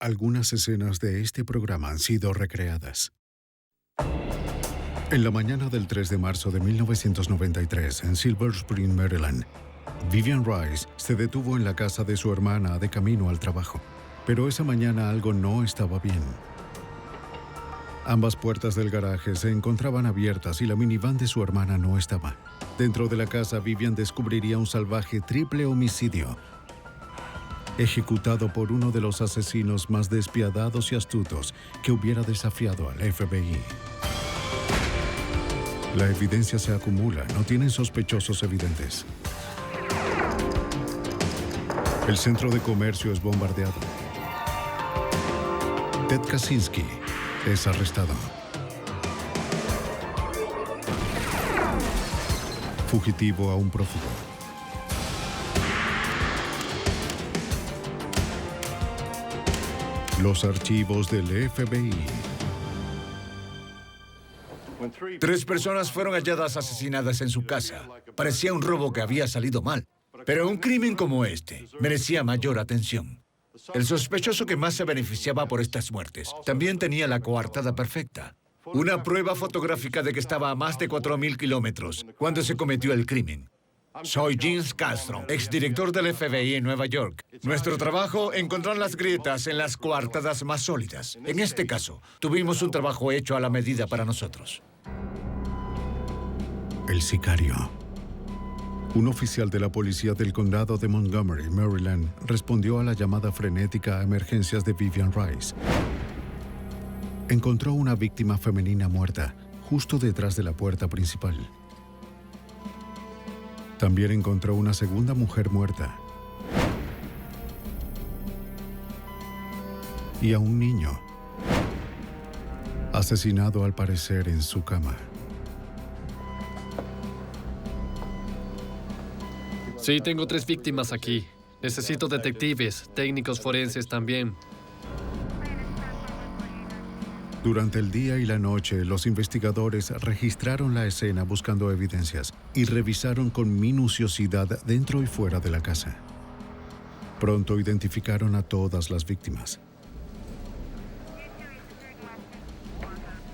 Algunas escenas de este programa han sido recreadas. En la mañana del 3 de marzo de 1993, en Silver Spring, Maryland, Vivian Rice se detuvo en la casa de su hermana de camino al trabajo. Pero esa mañana algo no estaba bien. Ambas puertas del garaje se encontraban abiertas y la minivan de su hermana no estaba. Dentro de la casa, Vivian descubriría un salvaje triple homicidio, ejecutado por uno de los asesinos más despiadados y astutos que hubiera desafiado al FBI. La evidencia se acumula, no tienen sospechosos evidentes. El centro de comercio es bombardeado. Ted Kaczynski es arrestado. Fugitivo a un prófugo. Los archivos del FBI. 3 personas fueron halladas asesinadas en su casa. Parecía un robo que había salido mal. Pero un crimen como este merecía mayor atención. El sospechoso que más se beneficiaba por estas muertes también tenía la coartada perfecta. Una prueba fotográfica de que estaba a más de 4.000 kilómetros cuando se cometió el crimen. Soy James Castro, exdirector del FBI en Nueva York. Nuestro trabajo, encontrar las grietas en las coartadas más sólidas. En este caso, tuvimos un trabajo hecho a la medida para nosotros. El sicario. Un oficial de la policía del condado de Montgomery, Maryland, respondió a la llamada frenética a emergencias de Vivian Rice. Encontró una víctima femenina muerta, justo detrás de la puerta principal. También encontró una segunda mujer muerta y a un niño, asesinado al parecer en su cama. Sí, tengo 3 víctimas aquí. Necesito detectives, técnicos forenses también. Durante el día y la noche, los investigadores registraron la escena buscando evidencias y revisaron con minuciosidad dentro y fuera de la casa. Pronto identificaron a todas las víctimas.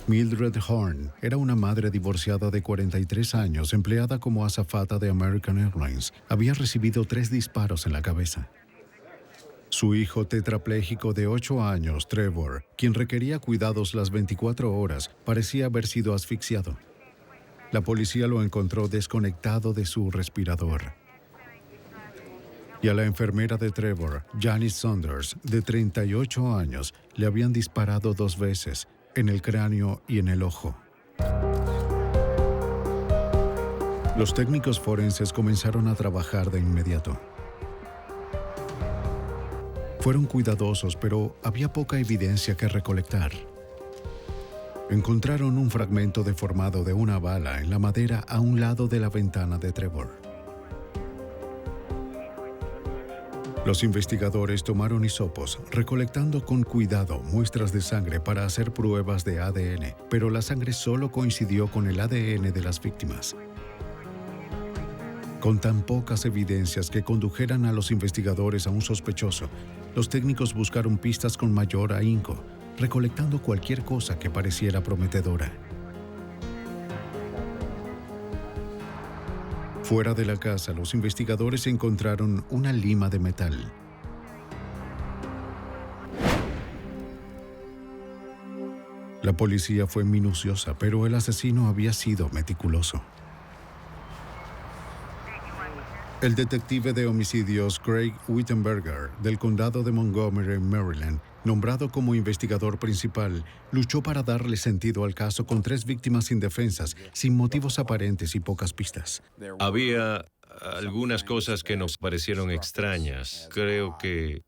Mildred Horn era una madre divorciada de 43 años, empleada como azafata de American Airlines. Había recibido 3 disparos en la cabeza. Su hijo tetrapléjico de 8 años, Trevor, quien requería cuidados las 24 horas, parecía haber sido asfixiado. La policía lo encontró desconectado de su respirador. Y a la enfermera de Trevor, Janice Saunders, de 38 años, le habían disparado 2 veces, en el cráneo y en el ojo. Los técnicos forenses comenzaron a trabajar de inmediato. Fueron cuidadosos, pero había poca evidencia que recolectar. Encontraron un fragmento deformado de una bala en la madera a un lado de la ventana de Trevor. Los investigadores tomaron hisopos, recolectando con cuidado muestras de sangre para hacer pruebas de ADN, pero la sangre solo coincidió con el ADN de las víctimas. Con tan pocas evidencias que condujeran a los investigadores a un sospechoso, los técnicos buscaron pistas con mayor ahínco, recolectando cualquier cosa que pareciera prometedora. Fuera de la casa, los investigadores encontraron una lima de metal. La policía fue minuciosa, pero el asesino había sido meticuloso. El detective de homicidios Craig Wittenberger, del condado de Montgomery, Maryland, nombrado como investigador principal, luchó para darle sentido al caso con 3 víctimas indefensas, sin motivos aparentes y pocas pistas. Había algunas cosas que nos parecieron extrañas. Creo que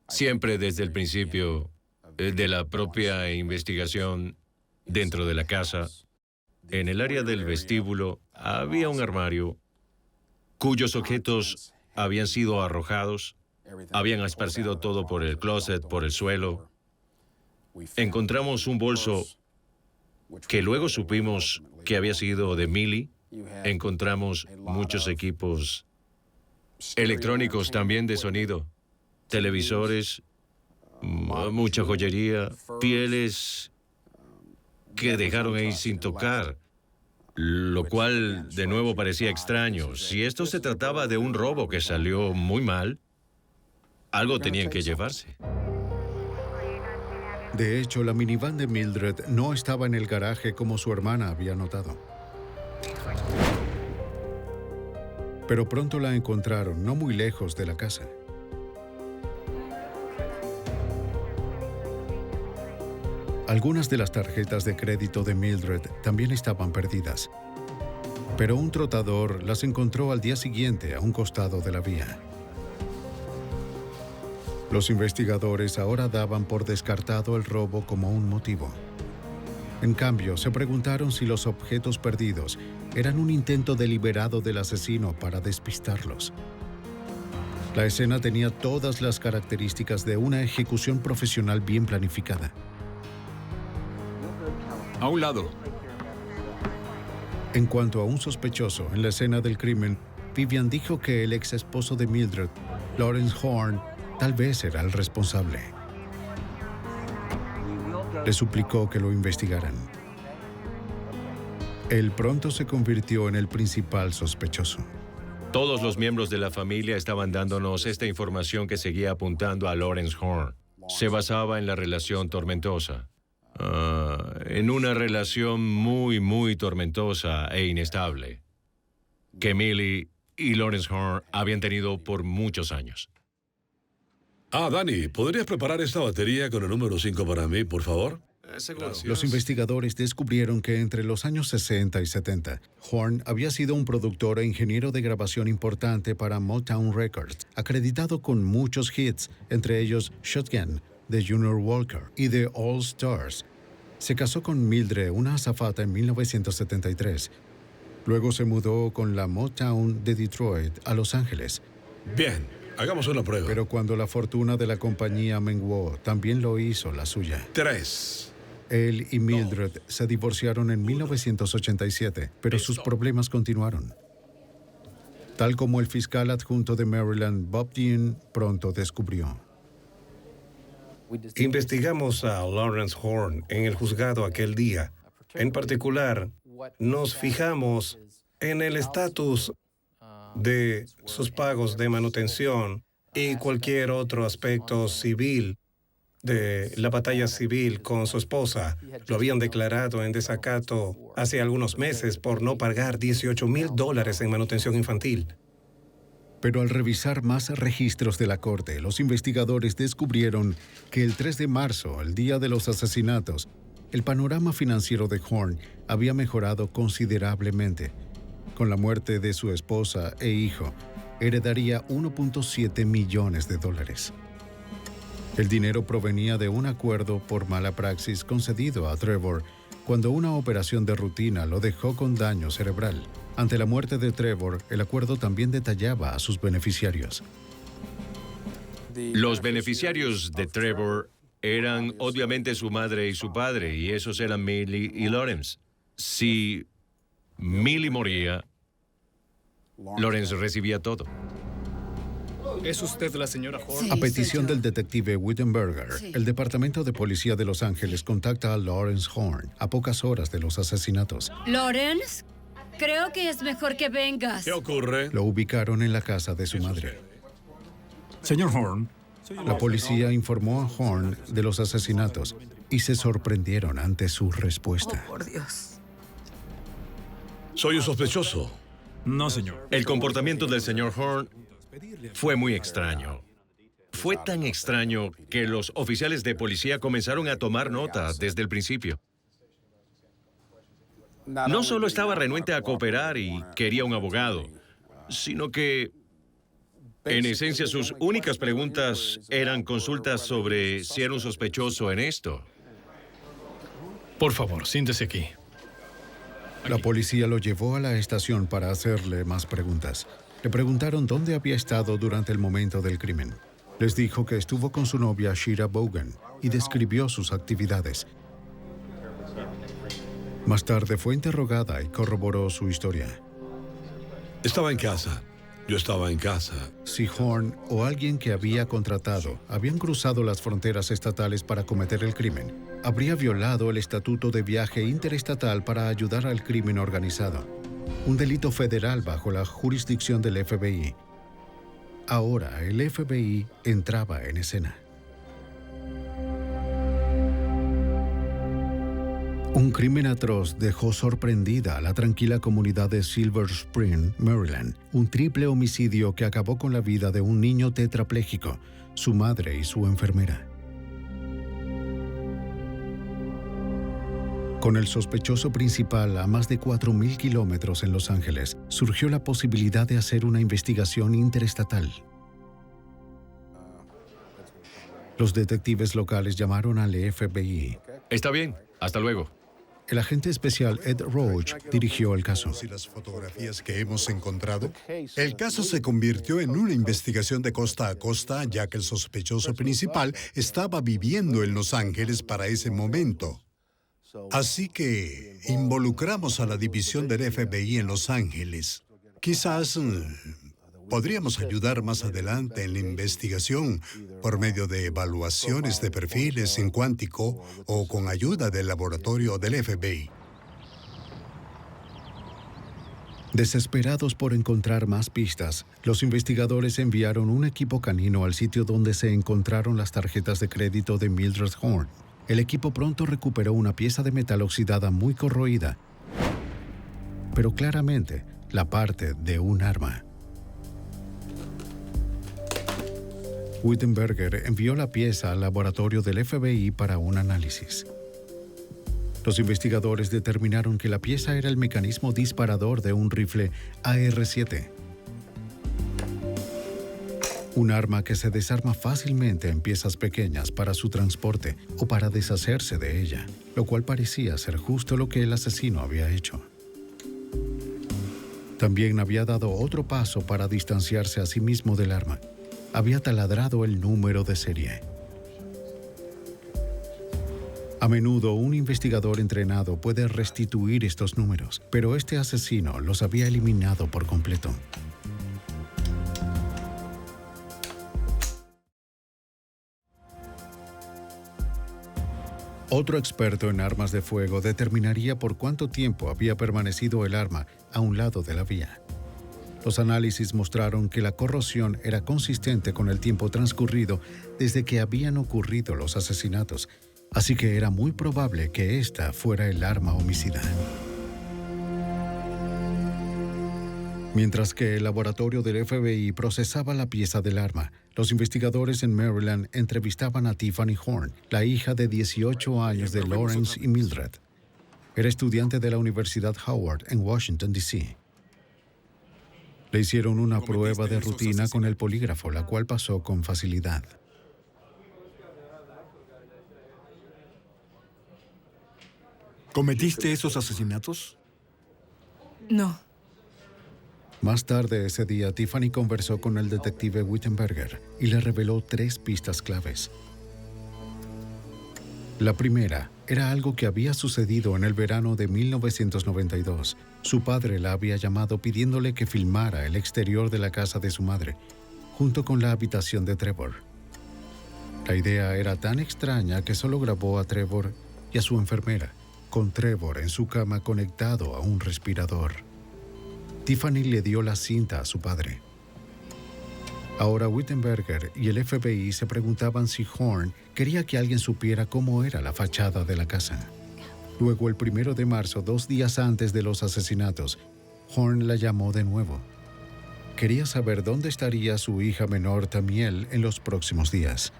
siempre desde el principio de la propia investigación dentro de la casa, en el área del vestíbulo, había un armario cuyos objetos habían sido arrojados, habían esparcido todo por el closet, por el suelo. Encontramos un bolso que luego supimos que había sido de Millie. Encontramos muchos equipos electrónicos también de sonido, televisores, mucha joyería, pieles que dejaron ahí sin tocar, lo cual de nuevo parecía extraño. Si esto se trataba de un robo que salió muy mal, algo tenían que llevarse. De hecho, la minivan de Mildred no estaba en el garaje como su hermana había notado. Pero pronto la encontraron, no muy lejos de la casa. Algunas de las tarjetas de crédito de Mildred también estaban perdidas, pero un trotador las encontró al día siguiente a un costado de la vía. Los investigadores ahora daban por descartado el robo como un motivo. En cambio, se preguntaron si los objetos perdidos eran un intento deliberado del asesino para despistarlos. La escena tenía todas las características de una ejecución profesional bien planificada. A un lado. En cuanto a un sospechoso en la escena del crimen, Vivian dijo que el ex esposo de Mildred, Lawrence Horn, tal vez era el responsable. Le suplicó que lo investigaran. Él pronto se convirtió en el principal sospechoso. Todos los miembros de la familia estaban dándonos esta información que seguía apuntando a Lawrence Horn. Se basaba en la relación tormentosa. En una relación muy tormentosa e inestable que Millie y Lawrence Horn habían tenido por muchos años. Danny, ¿podrías preparar esta batería con el número 5 para mí, por favor? Seguro. Los investigadores descubrieron que entre los años 60 y 70, Horn había sido un productor e ingeniero de grabación importante para Motown Records, acreditado con muchos hits, entre ellos Shotgun, de Junior Walker, y The All Stars. Se casó con Mildred, una azafata, en 1973. Luego se mudó con la Motown de Detroit a Los Ángeles. Bien, hagamos una prueba. Pero cuando la fortuna de la compañía menguó, también lo hizo la suya. 3. Él y Mildred se divorciaron en 1987, pero sus problemas continuaron. Tal como el fiscal adjunto de Maryland, Bob Dean, pronto descubrió. Investigamos a Lawrence Horn en el juzgado aquel día. En particular, nos fijamos en el estatus de sus pagos de manutención y cualquier otro aspecto civil de la batalla civil con su esposa. Lo habían declarado en desacato hace algunos meses por no pagar $18,000 en manutención infantil. Pero al revisar más registros de la corte, los investigadores descubrieron que el 3 de marzo, el día de los asesinatos, el panorama financiero de Horn había mejorado considerablemente. Con la muerte de su esposa e hijo, heredaría $1.7 millones. El dinero provenía de un acuerdo por mala praxis concedido a Trevor cuando una operación de rutina lo dejó con daño cerebral. Ante la muerte de Trevor, el acuerdo también detallaba a sus beneficiarios. Los beneficiarios de Trevor eran obviamente su madre y su padre, y esos eran Millie y Lawrence. Si Millie moría, Lawrence recibía todo. ¿Es usted la señora Horn? A petición del detective Wittenberger, el Departamento de Policía de Los Ángeles contacta a Lawrence Horn a pocas horas de los asesinatos. Lawrence, creo que es mejor que vengas. ¿Qué ocurre? Lo ubicaron en la casa de su madre. Señor Horn. La policía informó a Horn de los asesinatos y se sorprendieron ante su respuesta. Por Dios. Soy un sospechoso. No, señor. El comportamiento del señor Horn fue muy extraño. Fue tan extraño que los oficiales de policía comenzaron a tomar nota desde el principio. No solo estaba renuente a cooperar y quería un abogado, sino que, en esencia, sus únicas preguntas eran consultas sobre si era un sospechoso en esto. Por favor, siéntese aquí. La policía lo llevó a la estación para hacerle más preguntas. Le preguntaron dónde había estado durante el momento del crimen. Les dijo que estuvo con su novia Shira Bogan y describió sus actividades. Más tarde fue interrogada y corroboró su historia. Estaba en casa. Yo estaba en casa. Si Horn o alguien que había contratado habían cruzado las fronteras estatales para cometer el crimen, habría violado el Estatuto de Viaje Interestatal para ayudar al crimen organizado, un delito federal bajo la jurisdicción del FBI. Ahora el FBI entraba en escena. Un crimen atroz dejó sorprendida a la tranquila comunidad de Silver Spring, Maryland. Un triple homicidio que acabó con la vida de un niño tetrapléjico, su madre y su enfermera. Con el sospechoso principal a más de 4.000 kilómetros en Los Ángeles, surgió la posibilidad de hacer una investigación interestatal. Los detectives locales llamaron al FBI. Está bien. Hasta luego. El agente especial Ed Roach dirigió el caso. ¿Y las fotografías que hemos encontrado? El caso se convirtió en una investigación de costa a costa, ya que el sospechoso principal estaba viviendo en Los Ángeles para ese momento. Así que involucramos a la división del FBI en Los Ángeles. Quizás podríamos ayudar más adelante en la investigación por medio de evaluaciones de perfiles en cuántico o con ayuda del laboratorio del FBI. Desesperados por encontrar más pistas, los investigadores enviaron un equipo canino al sitio donde se encontraron las tarjetas de crédito de Mildred Horn. El equipo pronto recuperó una pieza de metal oxidada muy corroída, pero claramente la parte de un arma. Wittenberger envió la pieza al laboratorio del FBI para un análisis. Los investigadores determinaron que la pieza era el mecanismo disparador de un rifle AR-7. Un arma que se desarma fácilmente en piezas pequeñas para su transporte o para deshacerse de ella, lo cual parecía ser justo lo que el asesino había hecho. También había dado otro paso para distanciarse a sí mismo del arma. Había taladrado el número de serie. A menudo un investigador entrenado puede restituir estos números, pero este asesino los había eliminado por completo. Otro experto en armas de fuego determinaría por cuánto tiempo había permanecido el arma a un lado de la vía. Los análisis mostraron que la corrosión era consistente con el tiempo transcurrido desde que habían ocurrido los asesinatos, así que era muy probable que esta fuera el arma homicida. Mientras que el laboratorio del FBI procesaba la pieza del arma, los investigadores en Maryland entrevistaban a Tiffany Horn, la hija de 18 años de Lawrence y Mildred. Era estudiante de la Universidad Howard en Washington, D.C. Le hicieron una prueba de rutina con el polígrafo, la cual pasó con facilidad. ¿Cometiste esos asesinatos? No. Más tarde ese día, Tiffany conversó con el detective Wittenberger y le reveló 3 pistas claves. La primera era algo que había sucedido en el verano de 1992. Su padre la había llamado pidiéndole que filmara el exterior de la casa de su madre, junto con la habitación de Trevor. La idea era tan extraña que solo grabó a Trevor y a su enfermera, con Trevor en su cama conectado a un respirador. Tiffany le dio la cinta a su padre. Ahora Wittenberger y el FBI se preguntaban si Horn quería que alguien supiera cómo era la fachada de la casa. Luego, el 1 de marzo, 2 días antes de los asesinatos, Horn la llamó de nuevo. Quería saber dónde estaría su hija menor Tamiel en los próximos días.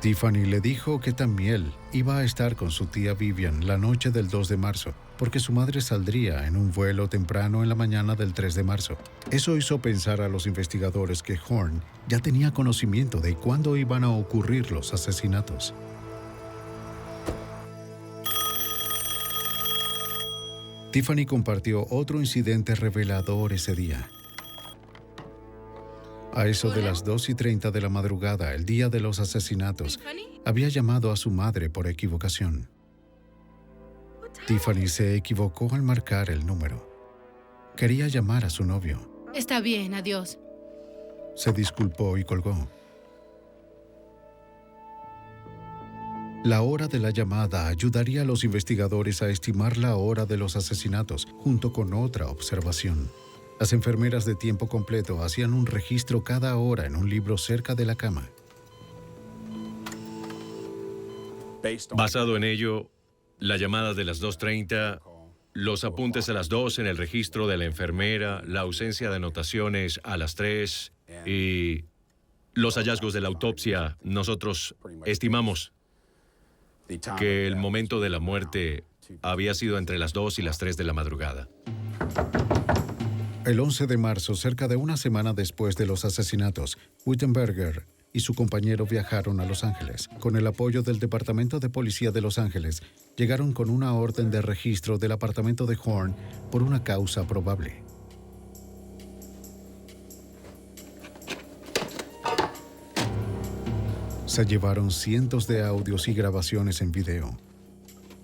Tiffany le dijo que Tamiel iba a estar con su tía Vivian la noche del 2 de marzo, porque su madre saldría en un vuelo temprano en la mañana del 3 de marzo. Eso hizo pensar a los investigadores que Horn ya tenía conocimiento de cuándo iban a ocurrir los asesinatos. Tiffany compartió otro incidente revelador ese día. A eso de las 2:30 de la madrugada, el día de los asesinatos, había llamado a su madre por equivocación. Tiffany se equivocó al marcar el número. Quería llamar a su novio. Está bien, adiós. Se disculpó y colgó. La hora de la llamada ayudaría a los investigadores a estimar la hora de los asesinatos, junto con otra observación. Las enfermeras de tiempo completo hacían un registro cada hora en un libro cerca de la cama. Basado en ello, la llamada de las 2:30, los apuntes a las 2 en el registro de la enfermera, la ausencia de anotaciones a las 3 y los hallazgos de la autopsia, nosotros estimamos que el momento de la muerte había sido entre las 2 y las 3 de la madrugada. El 11 de marzo, cerca de una semana después de los asesinatos, Wittenberger y su compañero viajaron a Los Ángeles. Con el apoyo del Departamento de Policía de Los Ángeles, llegaron con una orden de registro del apartamento de Horn por una causa probable. Se llevaron cientos de audios y grabaciones en video.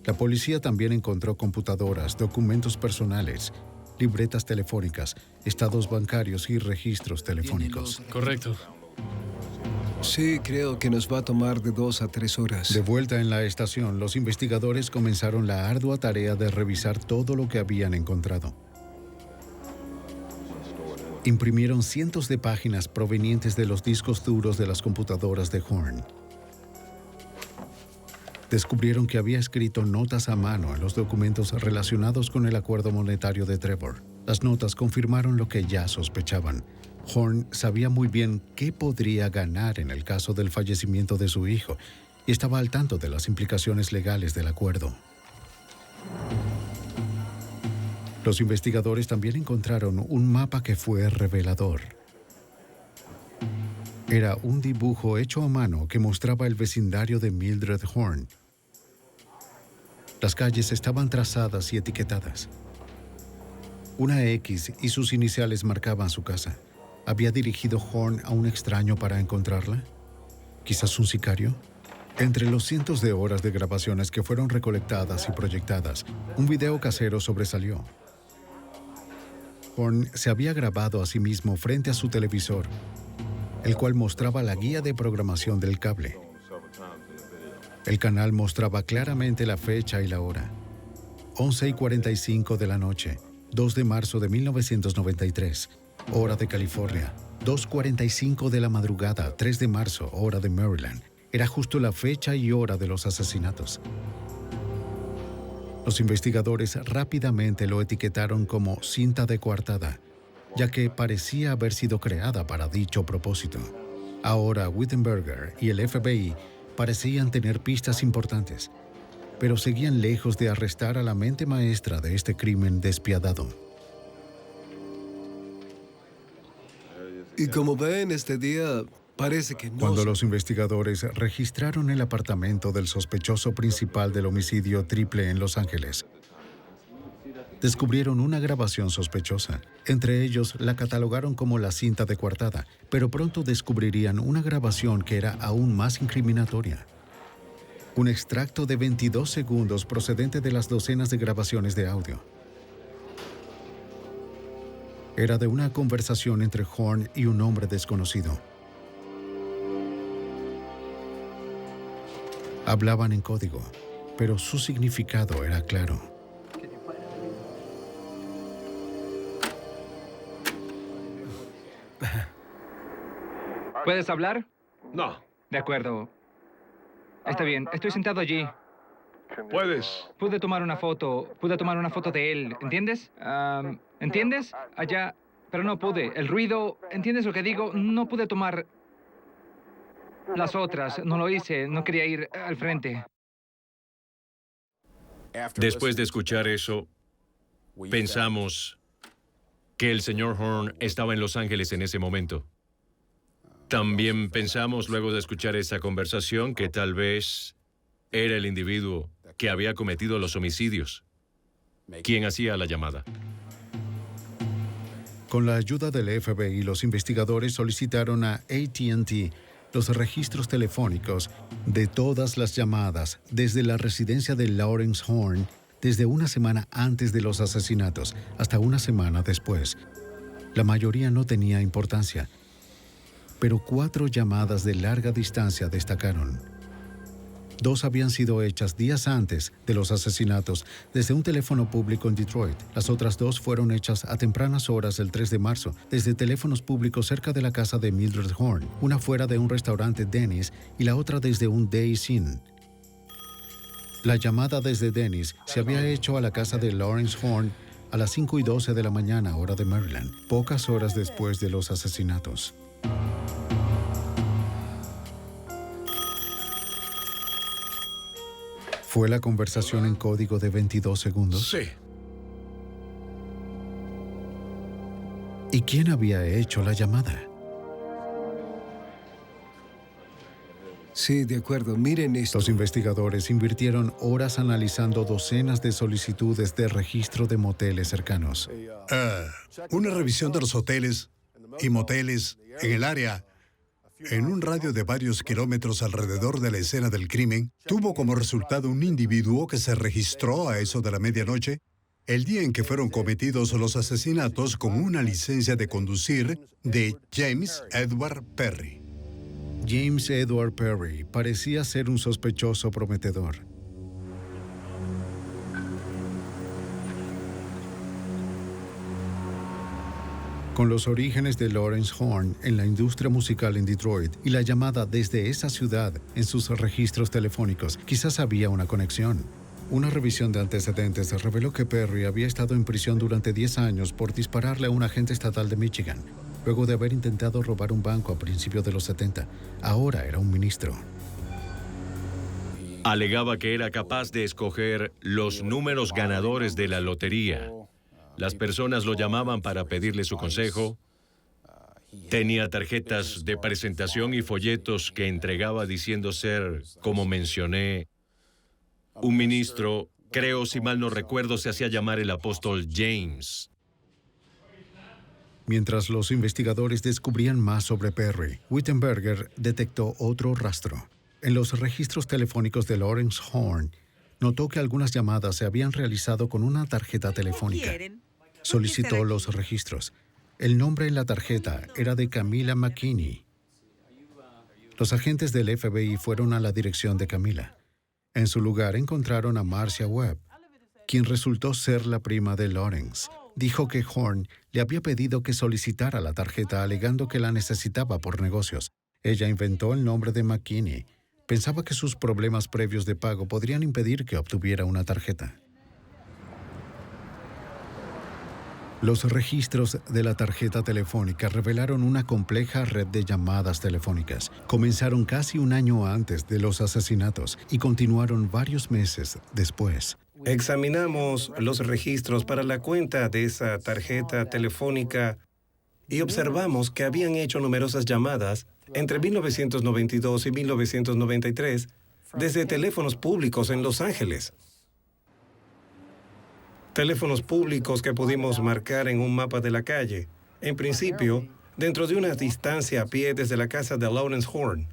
La policía también encontró computadoras, documentos personales, libretas telefónicas, estados bancarios y registros telefónicos. Correcto. Sí, creo que nos va a tomar de 2 a 3 horas. De vuelta en la estación, los investigadores comenzaron la ardua tarea de revisar todo lo que habían encontrado. Imprimieron cientos de páginas provenientes de los discos duros de las computadoras de Horn. Descubrieron que había escrito notas a mano en los documentos relacionados con el acuerdo monetario de Trevor. Las notas confirmaron lo que ya sospechaban. Horn sabía muy bien qué podría ganar en el caso del fallecimiento de su hijo y estaba al tanto de las implicaciones legales del acuerdo. Los investigadores también encontraron un mapa que fue revelador. Era un dibujo hecho a mano que mostraba el vecindario de Mildred Horn. Las calles estaban trazadas y etiquetadas. Una X y sus iniciales marcaban su casa. ¿Había dirigido Horn a un extraño para encontrarla? ¿Quizás un sicario? Entre los cientos de horas de grabaciones que fueron recolectadas y proyectadas, un video casero sobresalió. Horn se había grabado a sí mismo frente a su televisor, el cual mostraba la guía de programación del cable. El canal mostraba claramente la fecha y la hora. 11:45 de la noche, 2 de marzo de 1993, hora de California. 2:45 de la madrugada, 3 de marzo, hora de Maryland. Era justo la fecha y hora de los asesinatos. Los investigadores rápidamente lo etiquetaron como cinta de coartada, ya que parecía haber sido creada para dicho propósito. Ahora Wittenberger y el FBI parecían tener pistas importantes, pero seguían lejos de arrestar a la mente maestra de este crimen despiadado. Y como ven, este día parece que no... Cuando los investigadores registraron el apartamento del sospechoso principal del homicidio triple en Los Ángeles, descubrieron una grabación sospechosa. Entre ellos la catalogaron como la cinta de coartada, pero pronto descubrirían una grabación que era aún más incriminatoria. Un extracto de 22 segundos procedente de las docenas de grabaciones de audio. Era de una conversación entre Horn y un hombre desconocido. Hablaban en código, pero su significado era claro. ¿Puedes hablar? No. De acuerdo. Está bien, estoy sentado allí. ¿Puedes? Pude tomar una foto de él, ¿entiendes? ¿Entiendes? Allá, pero no pude. El ruido, ¿entiendes lo que digo? No pude tomar las otras, no lo hice, no quería ir al frente. Después de escuchar eso, pensamos que el señor Horn estaba en Los Ángeles en ese momento. También pensamos, luego de escuchar esa conversación, que tal vez era el individuo que había cometido los homicidios quien hacía la llamada. Con la ayuda del FBI, los investigadores solicitaron a AT&T los registros telefónicos de todas las llamadas desde la residencia de Lawrence Horn desde una semana antes de los asesinatos hasta una semana después. La mayoría no tenía importancia, pero 4 llamadas de larga distancia destacaron. 2 habían sido hechas días antes de los asesinatos desde un teléfono público en Detroit. Las otras 2 fueron hechas a tempranas horas del 3 de marzo desde teléfonos públicos cerca de la casa de Mildred Horn, una fuera de un restaurante Denny's y la otra desde un Days Inn. La llamada desde Denny's se había hecho a la casa de Lawrence Horn a las 5:12 de la mañana, hora de Maryland, pocas horas después de los asesinatos. ¿Fue la conversación en código de 22 segundos? Sí. ¿Y quién había hecho la llamada? Sí, de acuerdo. Miren esto. Los investigadores invirtieron horas analizando docenas de solicitudes de registro de moteles cercanos. Una revisión de los hoteles y moteles en el área, en un radio de varios kilómetros alrededor de la escena del crimen, tuvo como resultado un individuo que se registró a eso de la medianoche, el día en que fueron cometidos los asesinatos, con una licencia de conducir de James Edward Perry. James Edward Perry parecía ser un sospechoso prometedor. Con los orígenes de Lawrence Horn en la industria musical en Detroit y la llamada desde esa ciudad en sus registros telefónicos, quizás había una conexión. Una revisión de antecedentes reveló que Perry había estado en prisión durante 10 años por dispararle a un agente estatal de Michigan, luego de haber intentado robar un banco a principios de los 70. Ahora era un ministro. Alegaba que era capaz de escoger los números ganadores de la lotería. Las personas lo llamaban para pedirle su consejo. Tenía tarjetas de presentación y folletos que entregaba diciendo ser, como mencioné, un ministro. Creo, si mal no recuerdo, se hacía llamar el apóstol James. Mientras los investigadores descubrían más sobre Perry, Wittenberger detectó otro rastro. En los registros telefónicos de Lawrence Horn, notó que algunas llamadas se habían realizado con una tarjeta telefónica. Solicitó los registros. El nombre en la tarjeta era de Camila McKinney. Los agentes del FBI fueron a la dirección de Camila. En su lugar encontraron a Marcia Webb, quien resultó ser la prima de Lawrence. Dijo que Horn le había pedido que solicitara la tarjeta alegando que la necesitaba por negocios. Ella inventó el nombre de McKinney. Pensaba que sus problemas previos de pago podrían impedir que obtuviera una tarjeta. Los registros de la tarjeta telefónica revelaron una compleja red de llamadas telefónicas. Comenzaron casi un año antes de los asesinatos y continuaron varios meses después. Examinamos los registros para la cuenta de esa tarjeta telefónica y observamos que habían hecho numerosas llamadas entre 1992 y 1993 desde teléfonos públicos en Los Ángeles. Teléfonos públicos que pudimos marcar en un mapa de la calle, en principio, dentro de una distancia a pie desde la casa de Lawrence Horn,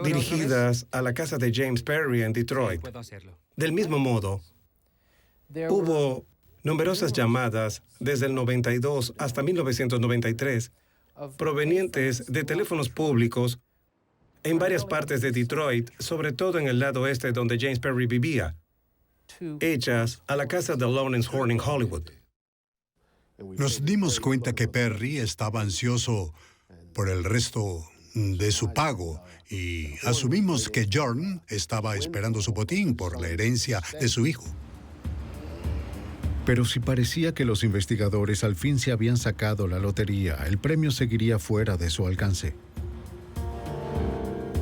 dirigidas a la casa de James Perry en Detroit. Del mismo modo, hubo numerosas llamadas desde el 92 hasta 1993 provenientes de teléfonos públicos en varias partes de Detroit, sobre todo en el lado este donde James Perry vivía, hechas a la casa de Lawrence Horn en Hollywood. Nos dimos cuenta que Perry estaba ansioso por el resto de su pago y asumimos que Jordan estaba esperando su botín por la herencia de su hijo. Pero si parecía que los investigadores al fin se habían sacado la lotería, el premio seguiría fuera de su alcance.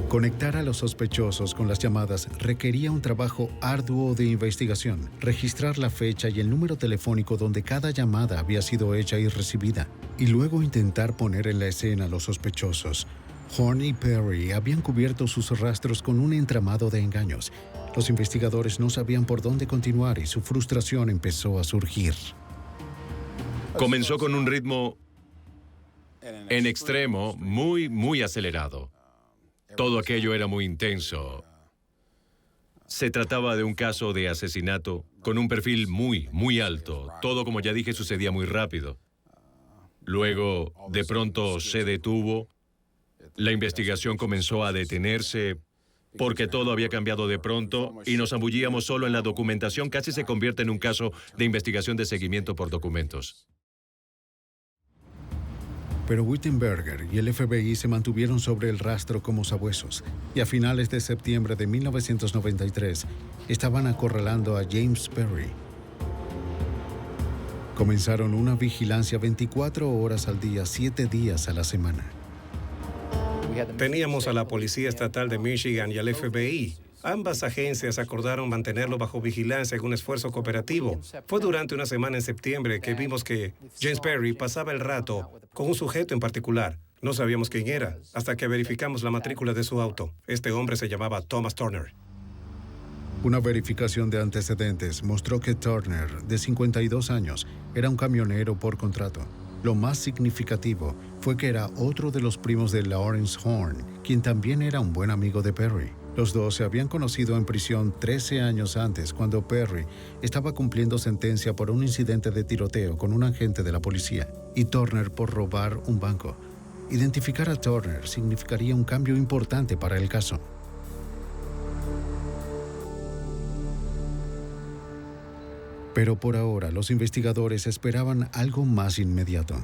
Conectar a los sospechosos con las llamadas requería un trabajo arduo de investigación, registrar la fecha y el número telefónico donde cada llamada había sido hecha y recibida, y luego intentar poner en la escena a los sospechosos. Horn y Perry habían cubierto sus rastros con un entramado de engaños. Los investigadores no sabían por dónde continuar y su frustración empezó a surgir. Comenzó con un ritmo en extremo, muy acelerado. Todo aquello era muy intenso. Se trataba de un caso de asesinato con un perfil muy alto. Todo, como ya dije, sucedía muy rápido. Luego, de pronto, se detuvo. La investigación comenzó a detenerse porque todo había cambiado de pronto y nos zambullíamos solo en la documentación. Casi se convierte en un caso de investigación de seguimiento por documentos. Pero Wittenberger y el FBI se mantuvieron sobre el rastro como sabuesos, y a finales de septiembre de 1993 estaban acorralando a James Perry. Comenzaron una vigilancia 24 horas al día, 7 días a la semana. Teníamos a la Policía Estatal de Michigan y al FBI. Ambas agencias acordaron mantenerlo bajo vigilancia en un esfuerzo cooperativo. Fue durante una semana en septiembre que vimos que James Perry pasaba el rato con un sujeto en particular. No sabíamos quién era, hasta que verificamos la matrícula de su auto. Este hombre se llamaba Thomas Turner. Una verificación de antecedentes mostró que Turner, de 52 años, era un camionero por contrato. Lo más significativo fue que era otro de los primos de Lawrence Horn, quien también era un buen amigo de Perry. Los dos se habían conocido en prisión 13 años antes, cuando Perry estaba cumpliendo sentencia por un incidente de tiroteo con un agente de la policía y Turner por robar un banco. Identificar a Turner significaría un cambio importante para el caso. Pero por ahora, los investigadores esperaban algo más inmediato.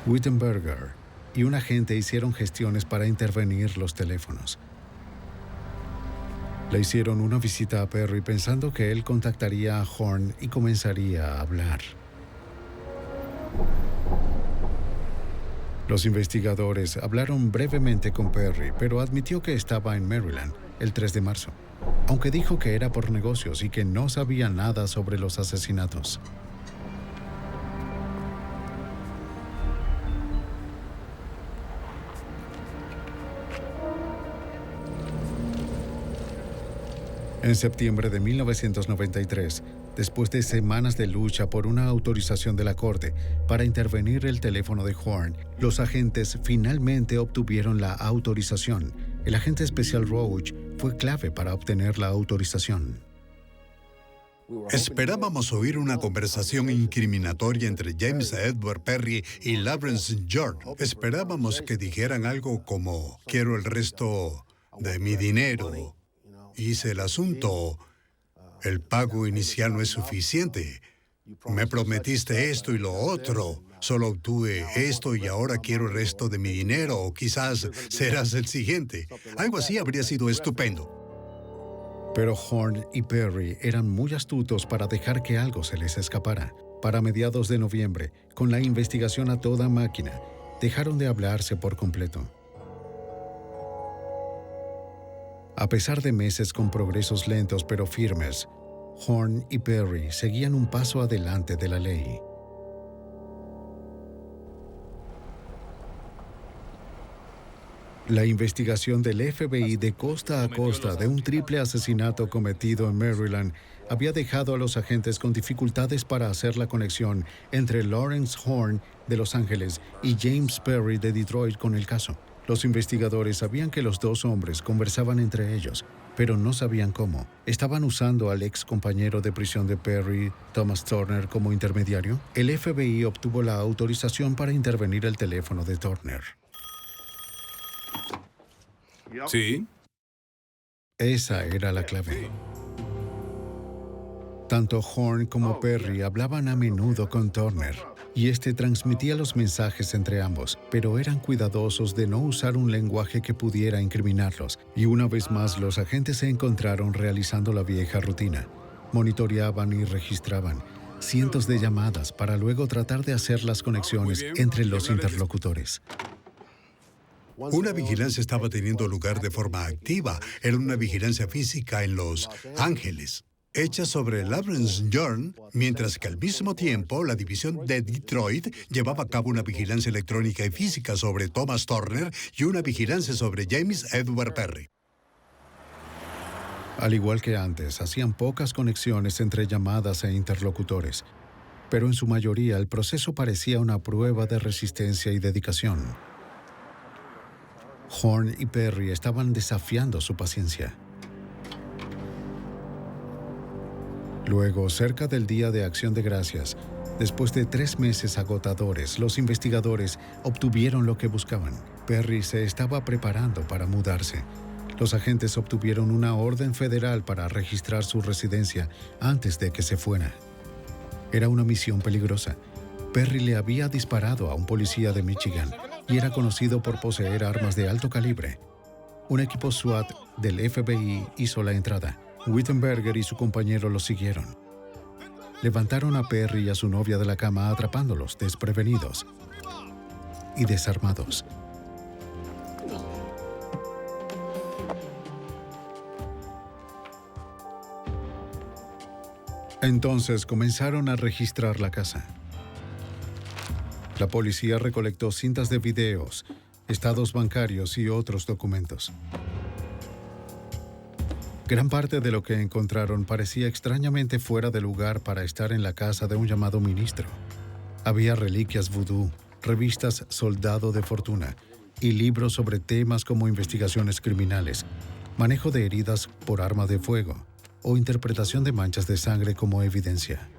Wittenberger y un agente hicieron gestiones para intervenir los teléfonos. Le hicieron una visita a Perry pensando que él contactaría a Horn y comenzaría a hablar. Los investigadores hablaron brevemente con Perry, pero admitió que estaba en Maryland el 3 de marzo, aunque dijo que era por negocios y que no sabía nada sobre los asesinatos. En septiembre de 1993, después de semanas de lucha por una autorización de la corte para intervenir el teléfono de Horn, los agentes finalmente obtuvieron la autorización. El agente especial Roach fue clave para obtener la autorización. Esperábamos oír una conversación incriminatoria entre James Edward Perry y Lawrence Horn. Esperábamos que dijeran algo como: quiero el resto de mi dinero. Hice el asunto. El pago inicial no es suficiente. Me prometiste esto y lo otro. Solo obtuve esto y ahora quiero el resto de mi dinero. O quizás serás el siguiente. Algo así habría sido estupendo. Pero Horn y Perry eran muy astutos para dejar que algo se les escapara. Para mediados de noviembre, con la investigación a toda máquina, dejaron de hablarse por completo. A pesar de meses con progresos lentos pero firmes, Horn y Perry seguían un paso adelante de la ley. La investigación del FBI de costa a costa de un triple asesinato cometido en Maryland había dejado a los agentes con dificultades para hacer la conexión entre Lawrence Horn de Los Ángeles y James Perry de Detroit con el caso. Los investigadores sabían que los dos hombres conversaban entre ellos, pero no sabían cómo. ¿Estaban usando al ex compañero de prisión de Perry, Thomas Turner, como intermediario? El FBI obtuvo la autorización para intervenir el teléfono de Turner. Sí. Esa era la clave. Tanto Horn como Perry hablaban a menudo con Turner, y este transmitía los mensajes entre ambos, pero eran cuidadosos de no usar un lenguaje que pudiera incriminarlos. Y una vez más, los agentes se encontraron realizando la vieja rutina. Monitoreaban y registraban cientos de llamadas para luego tratar de hacer las conexiones entre los interlocutores. Una vigilancia estaba teniendo lugar de forma activa. Era una vigilancia física en Los Ángeles, hecha sobre Lawrence Horn, mientras que al mismo tiempo la división de Detroit llevaba a cabo una vigilancia electrónica y física sobre Thomas Turner y una vigilancia sobre James Edward Perry. Al igual que antes, hacían pocas conexiones entre llamadas e interlocutores, pero en su mayoría el proceso parecía una prueba de resistencia y dedicación. Horn y Perry estaban desafiando su paciencia. Luego, cerca del Día de Acción de Gracias, después de 3 meses agotadores, los investigadores obtuvieron lo que buscaban. Perry se estaba preparando para mudarse. Los agentes obtuvieron una orden federal para registrar su residencia antes de que se fuera. Era una misión peligrosa. Perry le había disparado a un policía de Michigan y era conocido por poseer armas de alto calibre. Un equipo SWAT del FBI hizo la entrada. Wittenberger y su compañero lo siguieron. Levantaron a Perry y a su novia de la cama atrapándolos desprevenidos y desarmados. Entonces comenzaron a registrar la casa. La policía recolectó cintas de videos, estados bancarios y otros documentos. Gran parte de lo que encontraron parecía extrañamente fuera de lugar para estar en la casa de un llamado ministro. Había reliquias vudú, revistas Soldado de Fortuna y libros sobre temas como investigaciones criminales, manejo de heridas por arma de fuego o interpretación de manchas de sangre como evidencia.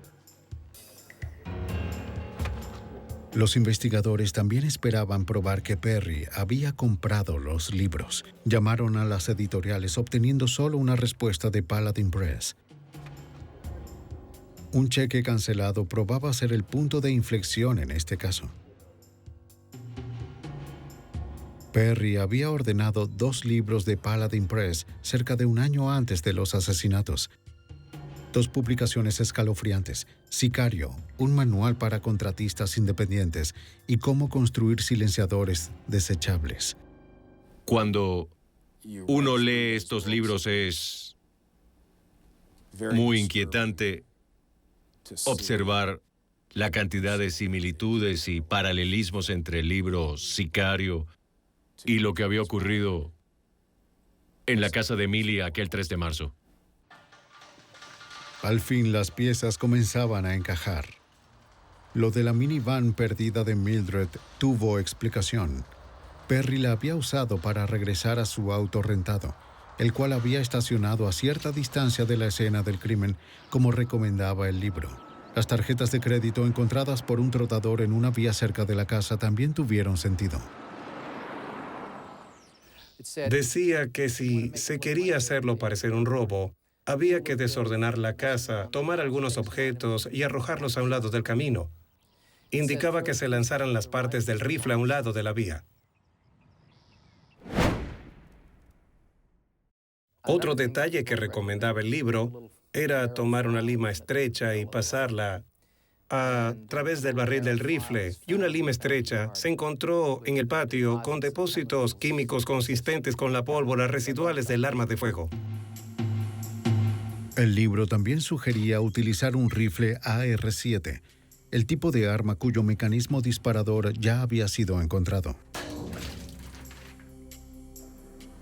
Los investigadores también esperaban probar que Perry había comprado los libros. Llamaron a las editoriales obteniendo solo una respuesta de Paladin Press. Un cheque cancelado probaba ser el punto de inflexión en este caso. Perry había ordenado 2 libros de Paladin Press cerca de un año antes de los asesinatos. 2 publicaciones escalofriantes: Sicario, un manual para contratistas independientes, y Cómo construir silenciadores desechables. Cuando uno lee estos libros es muy inquietante observar la cantidad de similitudes y paralelismos entre el libro Sicario y lo que había ocurrido en la casa de Emily aquel 3 de marzo. Al fin las piezas comenzaban a encajar. Lo de la minivan perdida de Mildred tuvo explicación. Perry la había usado para regresar a su auto rentado, el cual había estacionado a cierta distancia de la escena del crimen, como recomendaba el libro. Las tarjetas de crédito encontradas por un trotador en una vía cerca de la casa también tuvieron sentido. Decía que si se quería hacerlo parecer un robo, había que desordenar la casa, tomar algunos objetos y arrojarlos a un lado del camino. Indicaba que se lanzaran las partes del rifle a un lado de la vía. Otro detalle que recomendaba el libro era tomar una lima estrecha y pasarla a través del barril del rifle, y una lima estrecha se encontró en el patio con depósitos químicos consistentes con la pólvora residuales del arma de fuego. El libro también sugería utilizar un rifle AR-7, el tipo de arma cuyo mecanismo disparador ya había sido encontrado.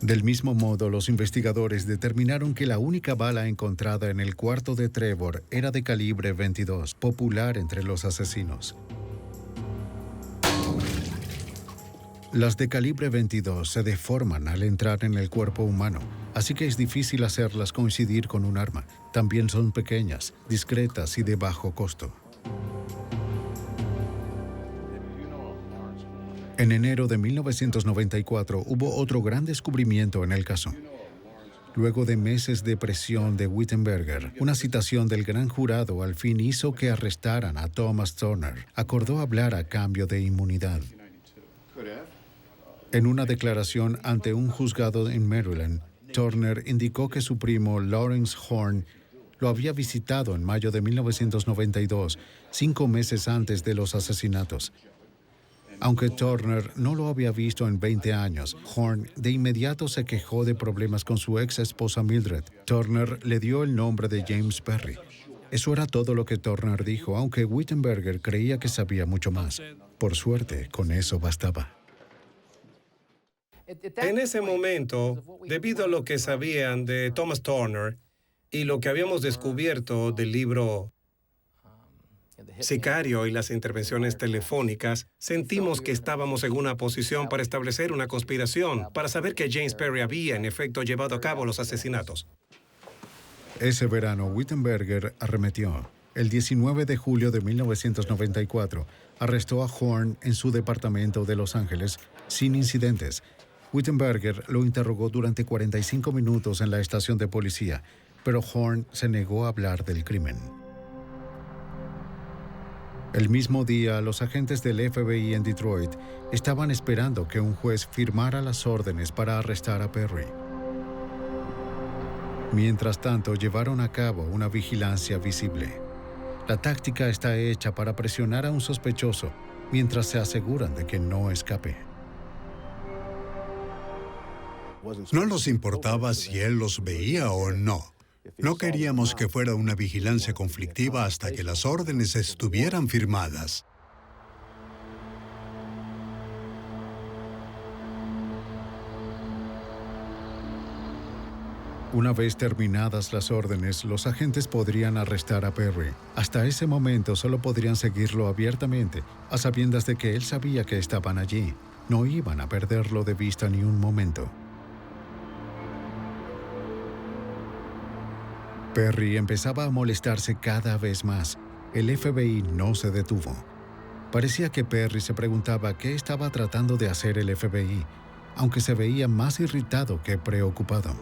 Del mismo modo, los investigadores determinaron que la única bala encontrada en el cuarto de Trevor era de calibre 22, popular entre los asesinos. Las de calibre 22 se deforman al entrar en el cuerpo humano, así que es difícil hacerlas coincidir con un arma. También son pequeñas, discretas y de bajo costo. En enero de 1994 hubo otro gran descubrimiento en el caso. Luego de meses de presión de Wittenberger, una citación del gran jurado al fin hizo que arrestaran a Thomas Turner. Acordó hablar a cambio de inmunidad. En una declaración ante un juzgado en Maryland, Turner indicó que su primo Lawrence Horn lo había visitado en mayo de 1992, 5 meses antes de los asesinatos. Aunque Turner no lo había visto en 20 años, Horn de inmediato se quejó de problemas con su ex esposa Mildred. Turner le dio el nombre de James Perry. Eso era todo lo que Turner dijo, aunque Wittenberger creía que sabía mucho más. Por suerte, con eso bastaba. En ese momento, debido a lo que sabían de Thomas Turner y lo que habíamos descubierto del libro Sicario y las intervenciones telefónicas, sentimos que estábamos en una posición para establecer una conspiración, para saber que James Perry había, en efecto, llevado a cabo los asesinatos. Ese verano, Wittenberger arremetió. El 19 de julio de 1994, arrestó a Horn en su departamento de Los Ángeles sin incidentes. Wittenberger lo interrogó durante 45 minutos en la estación de policía, pero Horn se negó a hablar del crimen. El mismo día, los agentes del FBI en Detroit estaban esperando que un juez firmara las órdenes para arrestar a Perry. Mientras tanto, llevaron a cabo una vigilancia visible. La táctica está hecha para presionar a un sospechoso mientras se aseguran de que no escape. No nos importaba si él los veía o no. No queríamos que fuera una vigilancia conflictiva hasta que las órdenes estuvieran firmadas. Una vez terminadas las órdenes, los agentes podrían arrestar a Perry. Hasta ese momento solo podrían seguirlo abiertamente, a sabiendas de que él sabía que estaban allí. No iban a perderlo de vista ni un momento. Perry empezaba a molestarse cada vez más. El FBI no se detuvo. Parecía que Perry se preguntaba qué estaba tratando de hacer el FBI, aunque se veía más irritado que preocupado.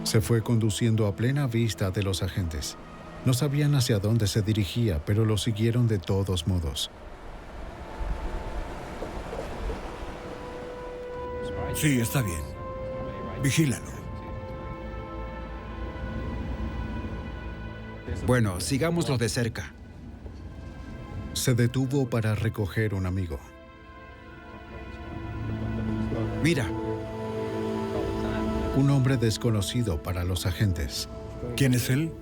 Se fue conduciendo a plena vista de los agentes. No sabían hacia dónde se dirigía, pero lo siguieron de todos modos. Sí, está bien. Vigílalo. Bueno, sigámoslo de cerca. Se detuvo para recoger un amigo. Mira. Un hombre desconocido para los agentes. ¿Quién es él?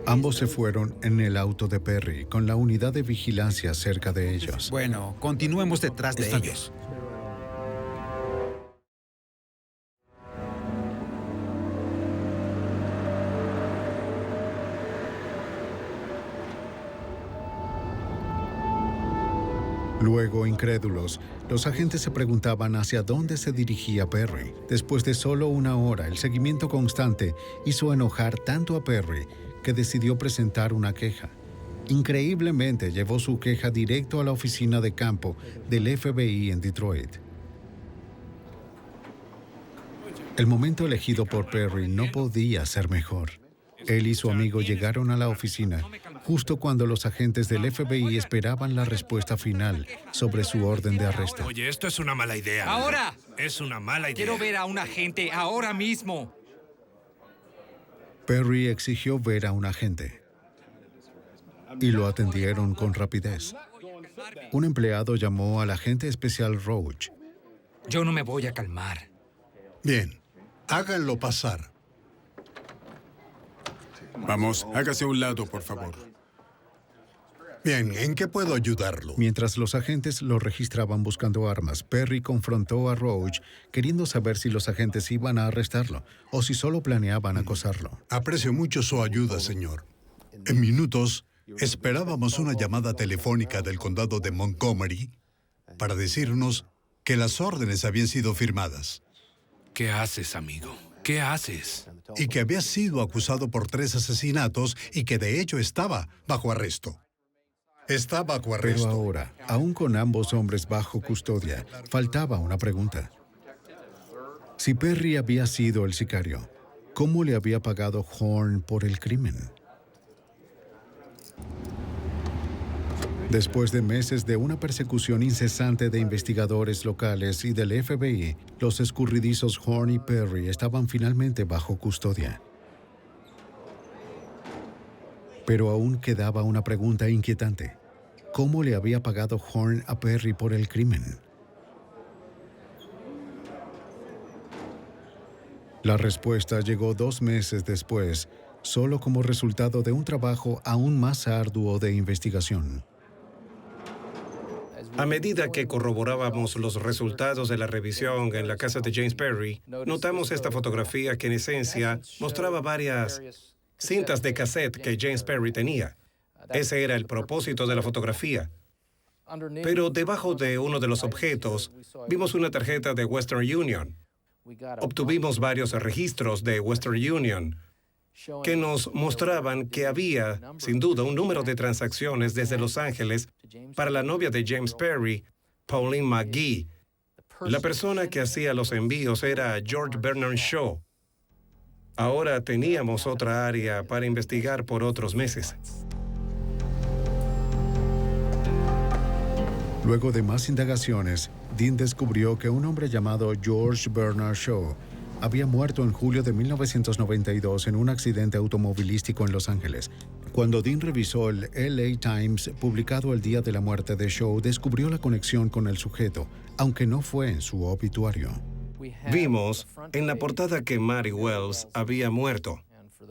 Ambos se fueron en el auto de Perry, con la unidad de vigilancia cerca de ellos. Bueno, continuemos detrás de ellos. Luego, incrédulos, los agentes se preguntaban hacia dónde se dirigía Perry. Después de solo una hora, el seguimiento constante hizo enojar tanto a Perry que decidió presentar una queja. Increíblemente, llevó su queja directo a la oficina de campo del FBI en Detroit. El momento elegido por Perry no podía ser mejor. Él y su amigo llegaron a la oficina justo cuando los agentes del FBI esperaban la respuesta final sobre su orden de arresto. Oye, esto es una mala idea. ¡Ahora! Es una mala idea. Quiero ver a un agente ahora mismo. Perry exigió ver a un agente y lo atendieron con rapidez. Un empleado llamó al agente especial Roach. Yo no me voy a calmar. Bien, háganlo pasar. Vamos, hágase a un lado, por favor. Bien, ¿en qué puedo ayudarlo? Mientras los agentes lo registraban buscando armas, Perry confrontó a Roach, queriendo saber si los agentes iban a arrestarlo o si solo planeaban acosarlo. Aprecio mucho su ayuda, señor. En minutos, esperábamos una llamada telefónica del condado de Montgomery para decirnos que las órdenes habían sido firmadas. ¿Qué haces, amigo? ¿Qué haces? Y que había sido acusado por 3 asesinatos y que de hecho estaba bajo arresto. Está bajo arresto. Pero ahora, aún con ambos hombres bajo custodia, faltaba una pregunta. Si Perry había sido el sicario, ¿cómo le había pagado Horn por el crimen? Después de meses de una persecución incesante de investigadores locales y del FBI, los escurridizos Horn y Perry estaban finalmente bajo custodia. Pero aún quedaba una pregunta inquietante. ¿Cómo le había pagado Horn a Perry por el crimen? La respuesta llegó 2 meses después, solo como resultado de un trabajo aún más arduo de investigación. A medida que corroborábamos los resultados de la revisión en la casa de James Perry, notamos esta fotografía que en esencia mostraba varias cintas de cassette que James Perry tenía. Ese era el propósito de la fotografía. Pero debajo de uno de los objetos vimos una tarjeta de Western Union. Obtuvimos varios registros de Western Union que nos mostraban que había, sin duda, un número de transacciones desde Los Ángeles para la novia de James Perry, Pauline McGee. La persona que hacía los envíos era George Bernard Shaw. Ahora teníamos otra área para investigar por otros meses. Luego de más indagaciones, Dean descubrió que un hombre llamado George Bernard Shaw había muerto en julio de 1992 en un accidente automovilístico en Los Ángeles. Cuando Dean revisó el LA Times publicado el día de la muerte de Shaw, descubrió la conexión con el sujeto, aunque no fue en su obituario. Vimos en la portada que Mary Wells había muerto.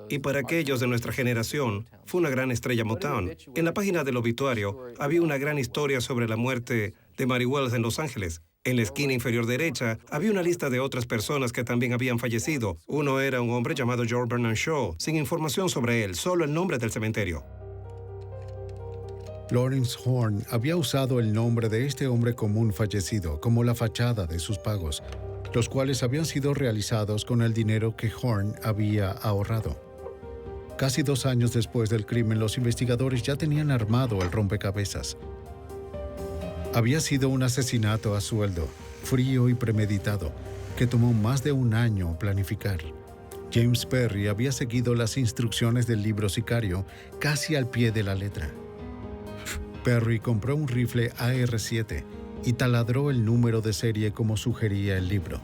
Y para aquellos de nuestra generación, fue una gran estrella Motown. En la página del obituario había una gran historia sobre la muerte de Mary Wells en Los Ángeles. En la esquina inferior derecha había una lista de otras personas que también habían fallecido. Uno era un hombre llamado George Bernard Shaw, sin información sobre él, solo el nombre del cementerio. Lawrence Horn había usado el nombre de este hombre común fallecido como la fachada de sus pagos, los cuales habían sido realizados con el dinero que Horn había ahorrado. Casi 2 años después del crimen, los investigadores ya tenían armado el rompecabezas. Había sido un asesinato a sueldo, frío y premeditado, que tomó más de 1 año planificar. James Perry había seguido las instrucciones del libro Sicario casi al pie de la letra. Perry compró un rifle AR-7 y taladró el número de serie como sugería el libro.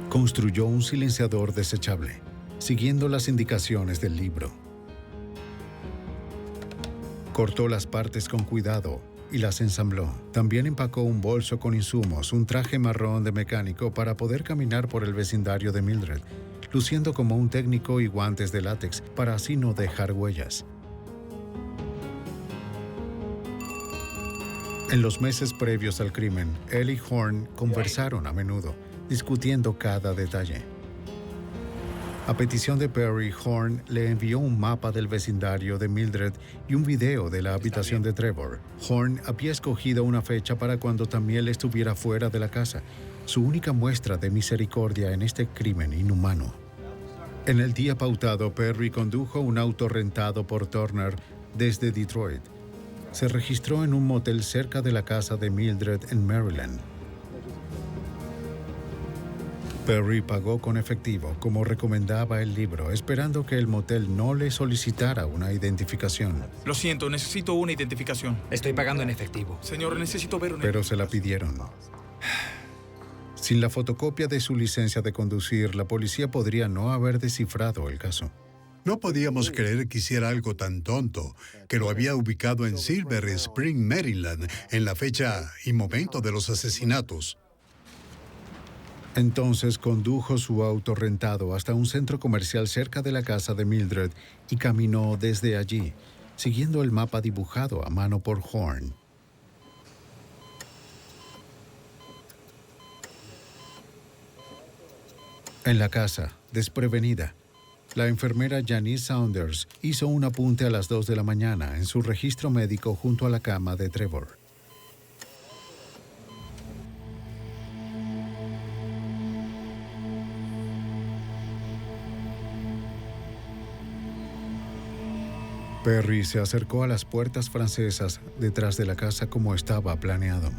Construyó un silenciador desechable, siguiendo las indicaciones del libro. Cortó las partes con cuidado y las ensambló. También empacó un bolso con insumos, un traje marrón de mecánico para poder caminar por el vecindario de Mildred, luciendo como un técnico y guantes de látex para así no dejar huellas. En los meses previos al crimen, él y Horn conversaron a menudo, discutiendo cada detalle. A petición de Perry, Horn le envió un mapa del vecindario de Mildred y un video de la habitación de Trevor. Horn había escogido una fecha para cuando Tamiel estuviera fuera de la casa, su única muestra de misericordia en este crimen inhumano. En el día pautado, Perry condujo un auto rentado por Turner desde Detroit. Se registró en un motel cerca de la casa de Mildred en Maryland. Perry pagó con efectivo, como recomendaba el libro, esperando que el motel no le solicitara una identificación. Lo siento, necesito una identificación. Estoy pagando en efectivo. Señor, necesito ver una... Pero se la pidieron. Sin la fotocopia de su licencia de conducir, la policía podría no haber descifrado el caso. No podíamos creer que hiciera algo tan tonto, que lo había ubicado en Silver Spring, Maryland, en la fecha y momento de los asesinatos. Entonces condujo su auto rentado hasta un centro comercial cerca de la casa de Mildred y caminó desde allí, siguiendo el mapa dibujado a mano por Horn. En la casa, desprevenida, la enfermera Janice Saunders hizo un apunte a las 2 de la mañana en su registro médico junto a la cama de Trevor. Perry se acercó a las puertas francesas detrás de la casa como estaba planeado.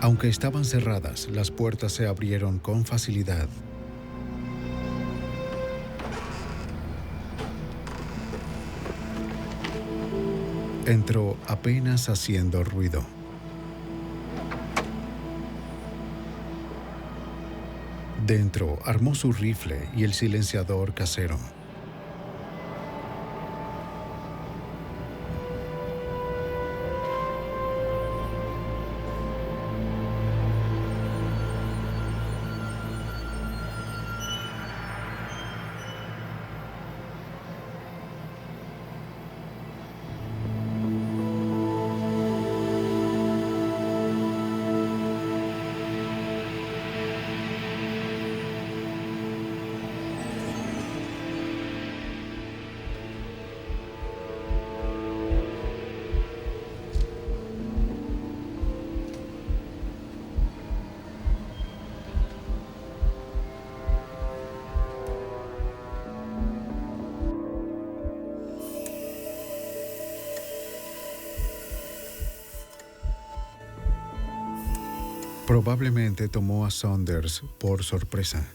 Aunque estaban cerradas, las puertas se abrieron con facilidad. Entró apenas haciendo ruido. Dentro armó su rifle y el silenciador casero. Probablemente tomó a Saunders por sorpresa.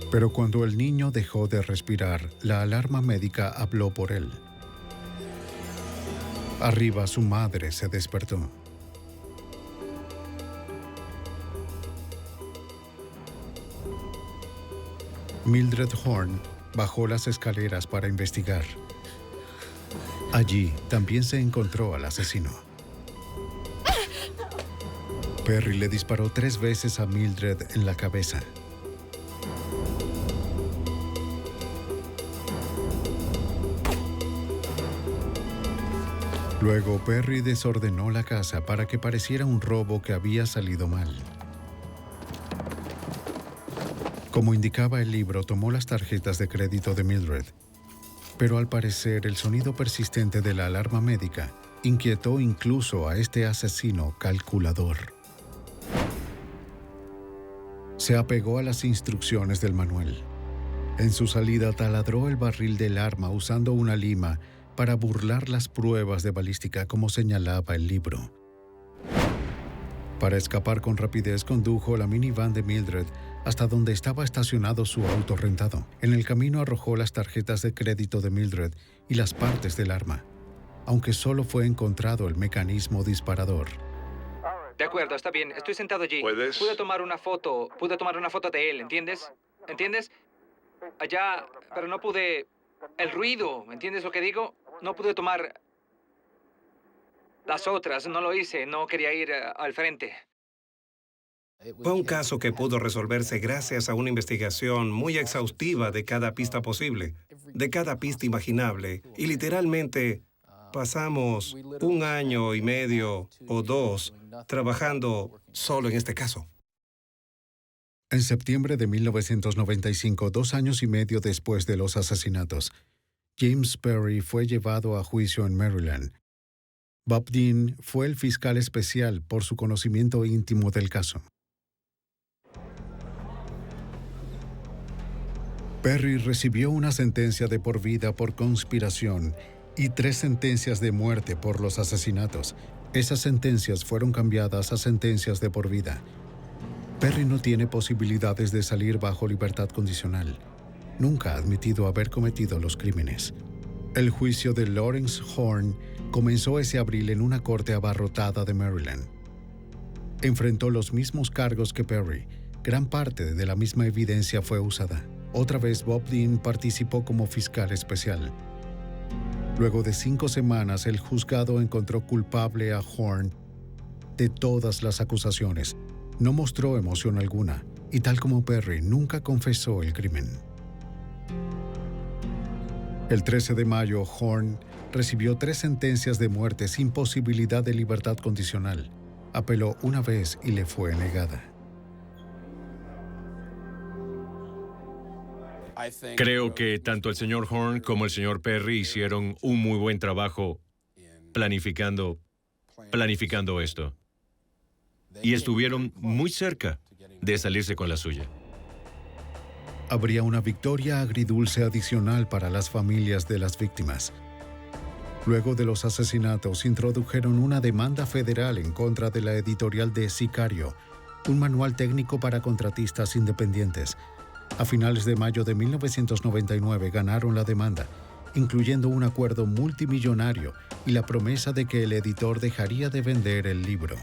Pero cuando el niño dejó de respirar, la alarma médica habló por él. Arriba, su madre se despertó. Mildred Horn bajó las escaleras para investigar. Allí también se encontró al asesino. Perry le disparó 3 veces a Mildred en la cabeza. Luego, Perry desordenó la casa para que pareciera un robo que había salido mal. Como indicaba el libro, tomó las tarjetas de crédito de Mildred. Pero al parecer, el sonido persistente de la alarma médica inquietó incluso a este asesino calculador. Se apegó a las instrucciones del manual. En su salida, taladró el barril del arma usando una lima para burlar las pruebas de balística como señalaba el libro. Para escapar con rapidez, condujo la minivan de Mildred hasta donde estaba estacionado su auto rentado. En el camino arrojó las tarjetas de crédito de Mildred y las partes del arma, aunque solo fue encontrado el mecanismo disparador. De acuerdo, está bien. Estoy sentado allí. Pude tomar una foto de él, ¿entiendes? ¿Entiendes? Allá, pero no pude... El ruido, ¿entiendes lo que digo? No pude tomar las otras, no lo hice, no quería ir al frente. Fue un caso que pudo resolverse gracias a una investigación muy exhaustiva de cada pista posible, de cada pista imaginable, y literalmente pasamos 1 año y medio o 2 trabajando solo en este caso. En septiembre de 1995, 2 años y medio después de los asesinatos, James Perry fue llevado a juicio en Maryland. Bob Dean fue el fiscal especial por su conocimiento íntimo del caso. Perry recibió una sentencia de por vida por conspiración y 3 sentencias de muerte por los asesinatos. Esas sentencias fueron cambiadas a sentencias de por vida. Perry no tiene posibilidades de salir bajo libertad condicional. Nunca ha admitido haber cometido los crímenes. El juicio de Lawrence Horn comenzó ese abril en una corte abarrotada de Maryland. Enfrentó los mismos cargos que Perry. Gran parte de la misma evidencia fue usada. Otra vez Bob Dean participó como fiscal especial. Luego de 5 semanas, el juzgado encontró culpable a Horn de todas las acusaciones. No mostró emoción alguna, y tal como Perry, nunca confesó el crimen. El 13 de mayo, Horn recibió 3 sentencias de muerte sin posibilidad de libertad condicional. Apeló una vez y le fue negada. Creo que tanto el señor Horn como el señor Perry hicieron un muy buen trabajo planificando esto. Y estuvieron muy cerca de salirse con la suya. Habría una victoria agridulce adicional para las familias de las víctimas. Luego de los asesinatos, introdujeron una demanda federal en contra de la editorial de Sicario, un manual técnico para contratistas independientes. A finales de mayo de 1999 ganaron la demanda, incluyendo un acuerdo multimillonario y la promesa de que el editor dejaría de vender el libro.